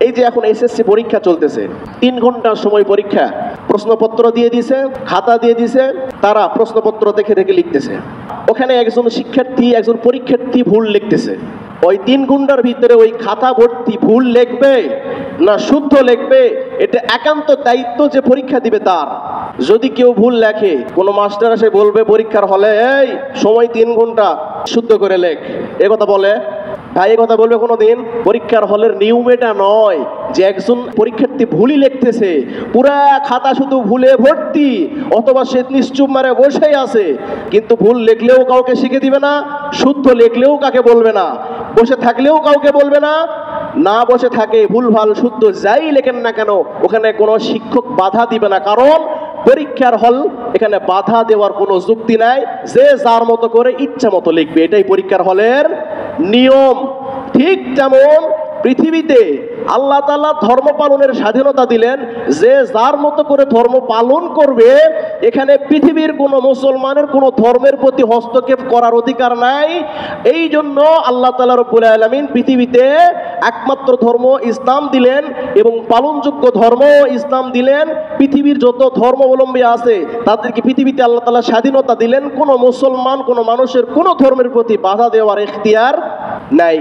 এই যে এখন এসএসসি পরীক্ষা চলতেছে, 3 ঘন্টার সময় পরীক্ষা, প্রশ্নপত্র দিয়ে দিছে, খাতা দিয়ে দিছে, তারা প্রশ্নপত্র দেখে দেখে লিখতেছে। ওখানে একজন শিক্ষার্থী, একজন পরীক্ষার্থী ভুল লিখতেছে। ওই 3 ঘন্টার ভিতরে ওই খাতা ভর্তি ভুল লিখবে না শুদ্ধ লিখবে, এটা একান্ত দায়িত্ব যে পরীক্ষা দিবে তার। যদি কেউ ভুল লেখে, কোনো মাস্টার এসে বলবে পরীক্ষার হলে, এই সময় 3 ঘন্টা, শুদ্ধ করে লেখ, এ কথা বলে ভাই? এ কথা বলবে কোনোদিন? পরীক্ষার হলের নিয়ম এটা নয় যে একজন পরীক্ষার্থী ভুলই লিখতেছে, পুরা খাতা শুধু ভুলে ভর্তি, অথবা সে নিশ্চুপ মারে বসেই আছে, কিন্তু ভুল লিখলেও কাউকে শিখে দিবে না, শুদ্ধ লিখলেও কাকে বলবে না, বসে থাকলেও কাউকে বলবে না। না বসে থাকে, ভুল ভাল শুদ্ধ যাই লেখেন না কেন, ওখানে কোনো শিক্ষক বাধা দিবে না, কারণ পরীক্ষার হল, এখানে বাধা দেওয়ার কোনো যুক্তি নাই। যে যার মতো করে ইচ্ছা মতো লিখবে, এটাই পরীক্ষার হলের নিয়ম। ঠিক তেমন পৃথিবীতে আল্লাহ তাআলা ধর্ম পালনের স্বাধীনতা দিলেন, যে যার মতো করে ধর্ম পালন করবে। এখানে পৃথিবীর কোনো মুসলমানের কোনো ধর্মের প্রতি হস্তক্ষেপ করার অধিকার নাই। এই জন্য আল্লাহ তাআলা রব্বুল আলামিন পৃথিবীতে একমাত্র ধর্ম ইসলাম দিলেন এবং পালনযোগ্য ধর্ম ইসলাম দিলেন। পৃথিবীর যত ধর্মাবলম্বী আছে তাদেরকে পৃথিবীতে আল্লাহ তাআলা স্বাধীনতা দিলেন। কোনো মুসলমান, কোনো মানুষের কোনো ধর্মের প্রতি বাধা দেওয়ার এখতিয়ার নাই।